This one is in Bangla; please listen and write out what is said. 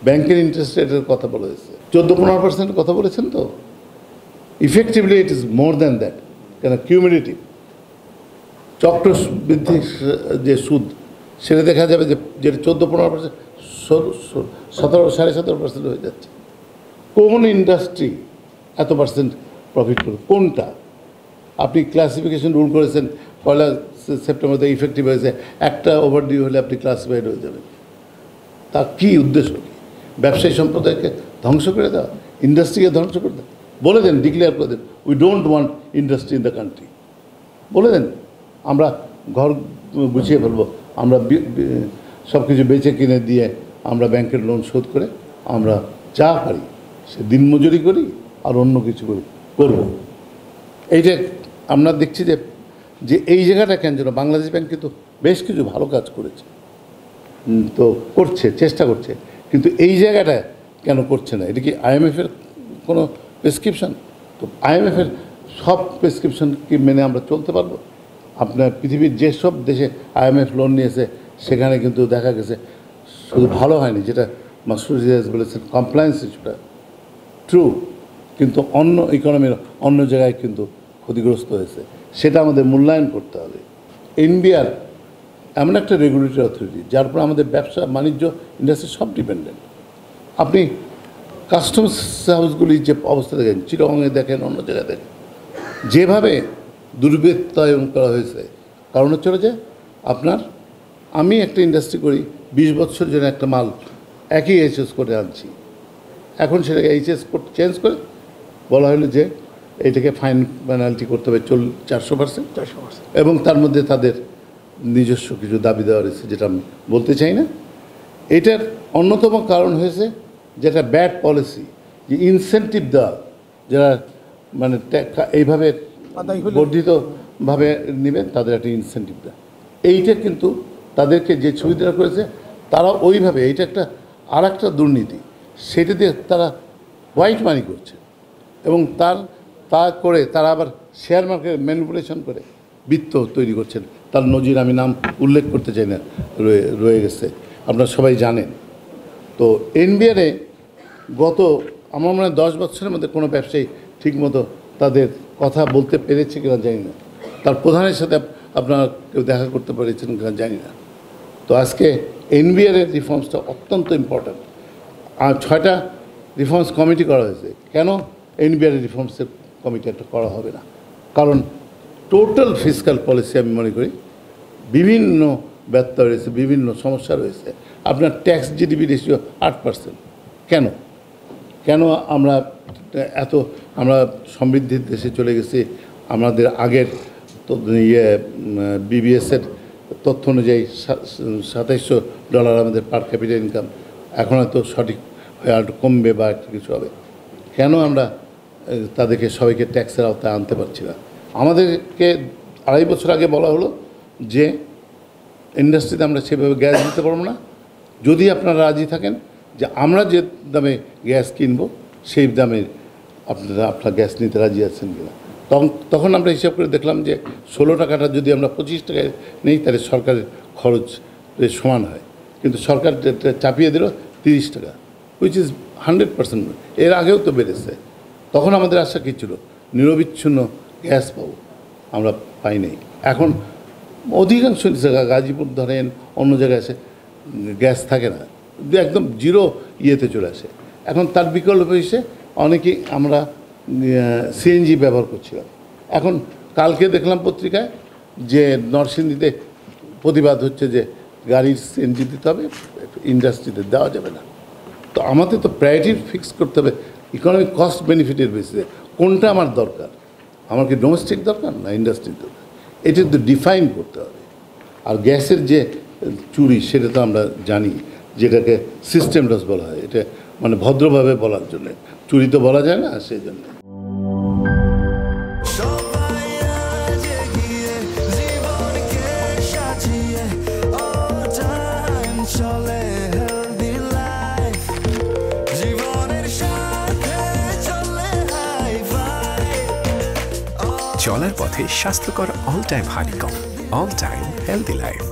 ব্যাংকের ইন্টারেস্ট রেটের কথা বলা হয়েছে, 14-15% কথা বলেছেন তো। Effectively it is more than that, কেন কিউমুলেটিভ চক্র বৃদ্ধি যে সুদ সেটা দেখা যাবে যে যেটা 14-15%, 17-17.5% হয়ে যাচ্ছে। কোন ইন্ডাস্ট্রি এত পার্সেন্ট প্রফিট করবে? কোনটা? আপনি ক্লাসিফিকেশন রুল করেছেন 1 সেপ্টেম্বর থেকে ইফেক্টিভ হয়েছে, একটা ওভারডিউ হলে আপনি ক্লাসিফাইড হয়ে যাবেন। তা কী উদ্দেশ্য? কী? ব্যবসায়ী সম্প্রদায়কে ধ্বংস করে দেওয়া, ইন্ডাস্ট্রিকে ধ্বংস করে দেওয়া? বলে দেন, ডিক্লেয়ার করে দেন, we don't want industry in the country. বলে দেন আমরা ঘর গুছিয়ে ফেলবো, আমরা সব কিছু বেচে কিনে দিয়ে আমরা ব্যাংকের লোন শোধ করে আমরা যা পারি সে দিনমজুরি করি আর অন্য কিছু করব। এইটা আমরা দেখছি যে এই জায়গাটা কেন যেন বাংলাদেশ ব্যাংক কিন্তু বেশ কিছু ভালো কাজ করেছে, তো করছে, চেষ্টা করছে, কিন্তু এই জায়গাটা কেন করছে না? এটা কি IMF-এর কোনো প্রেসক্রিপশন? তো IMF-এর সব প্রেসক্রিপশন কি মেনে আমরা চলতে পারবো? আপনার পৃথিবীর যেসব দেশে IMF লোন নিয়েছে সেখানে কিন্তু দেখা গেছে শুধু ভালো হয়নি, যেটা মাসুদ রিয়াজ বলেছেন কমপ্লায়েন্স ইস্যুটা ট্রু, কিন্তু অন্য ইকোনমির অন্য জায়গায় কিন্তু ক্ষতিগ্রস্ত হয়েছে। সেটা আমাদের মূল্যায়ন করতে হবে। NBR এমন একটা রেগুলেটরি অথরিটি যার উপর আমাদের ব্যবসা বাণিজ্য ইন্ডাস্ট্রি সব ডিপেন্ডেন্ট। আপনি কাস্টমস হাউসগুলির যে অবস্থা দেখেন, চিটাগংয়ে দেখেন, অন্য জায়গায় দেখেন, যেভাবে দুর্বৃত্তায়ন করা হয়েছে, কারণ হচ্ছে যে আপনার আমি একটা ইন্ডাস্ট্রি করি 20 বছর জন্য একটা মাল একই HS করে আনছি, এখন সেটাকে HS কোড চেঞ্জ করে বলা হলো যে এটাকে ফাইন পেনাল্টি করতে হবে 400%, এবং তার মধ্যে তাদের নিজস্ব কিছু দাবি দেওয়া রয়েছে যেটা আমি বলতে চাই না। এটার অন্যতম কারণ হয়েছে যেটা ব্যাড পলিসি, যে ইনসেন্টিভ দেওয়া, যারা মানে এইভাবে বর্ধিতভাবে নেবেন তাদের একটা ইনসেন্টিভ দেওয়া, এইটা কিন্তু তাদেরকে যে সুবিধাটা করেছে তারা ওইভাবে, এইটা একটা আর একটা দুর্নীতি, সেটা দিয়ে তারা হোয়াইট মানি করছে, এবং তা করে তারা আবার শেয়ার মার্কেট ম্যানিপুলেশন করে বৃত্ত তৈরি করছেন। তার নজির আমি নাম উল্লেখ করতে চাই না, রয়ে গেছে, আপনারা সবাই জানেন। তো NBR-এ গত আমার মনে হয় 10 বছরের মধ্যে কোনো ব্যবসায়ী ঠিকমতো তাদের কথা বলতে পেরেছে কিনা জানি না, তার প্রধানের সাথে আপনারা কেউ দেখা করতে পেরেছেন কিনা জানি না। তো আজকে NBR-এর রিফর্মসটা অত্যন্ত ইম্পর্ট্যান্ট, আর 6টা রিফর্মস কমিটি করা হয়েছে। কেন NBR-এর রিফর্মসের কমিটি একটা করা হবে না? কারণ টোটাল ফিসকাল পলিসি আমি মনে করি বিভিন্ন ব্যত্যয় রয়েছে, বিভিন্ন সমস্যা রয়েছে। আপনার ট্যাক্স GDP রেশিও 8%। কেন আমরা আমরা সমৃদ্ধির দেশে চলে গেছি? আমাদের আগের BBS-এর তথ্য অনুযায়ী $2700 আমাদের পার ক্যাপিটাল ইনকাম, এখন হয়তো সঠিক হয়ে আর কমবে বা একটা কিছু হবে। কেন আমরা তাদেরকে সবাইকে ট্যাক্সের আওতায় আনতে পারছি না? আমাদেরকে 2.5 বছর আগে বলা হলো যে ইন্ডাস্ট্রিতে আমরা সেভাবে গ্যাস দিতে পারবো না, যদি আপনারা রাজি থাকেন যে আমরা যে দামে গ্যাস কিনবো সেই দামে আপনারা গ্যাস নিতে রাজি আছেন কিনা। তখন আমরা হিসাব করে দেখলাম যে 16 টাকাটা যদি আমরা 25 টাকায় নেই তাহলে সরকারের খরচ সমান হয়, কিন্তু সরকার চাপিয়ে দিল 30 টাকা, হুইচ ইজ 100%। এর আগেও তো বেড়েছে। তখন আমাদের আশা কী ছিল? নিরবিচ্ছিন্ন গ্যাস পাবো, আমরা পাই নাই। এখন অধিকাংশ জায়গা, গাজীপুর ধরেন, অন্য জায়গায় এসে গ্যাস থাকে না, একদম জিরো ইয়েতে চলে আসে। এখন তার বিকল্প হিসেবে অনেকেই আমরা CNG ব্যবহার করছিলাম। এখন কালকে দেখলাম পত্রিকায় যে নরসিংদীতে প্রতিবাদ হচ্ছে যে গাড়ির CNG দিতে হবে, ইন্ডাস্ট্রিতে দেওয়া যাবে না। তো আমাদের তো প্রায়োরিটি ফিক্স করতে হবে ইকোনমিক কস্ট বেনিফিটের বেসিসে, কোনটা আমার দরকার, আমার কি ডোমেস্টিক দরকার না ইন্ডাস্ট্রির দরকার, এটা তো ডিফাইন করতে হবে। আর গ্যাসের যে চুরি সেটা তো আমরা জানি, যেটাকে সিস্টেম লস বলা হয়, এটা মানে ভদ্রভাবে বলার জন্য, চুরি তো বলা যায় না, সেই জন্য। চলার পথে স্বাস্থ্যকর all time honeycomb, all time healthy life.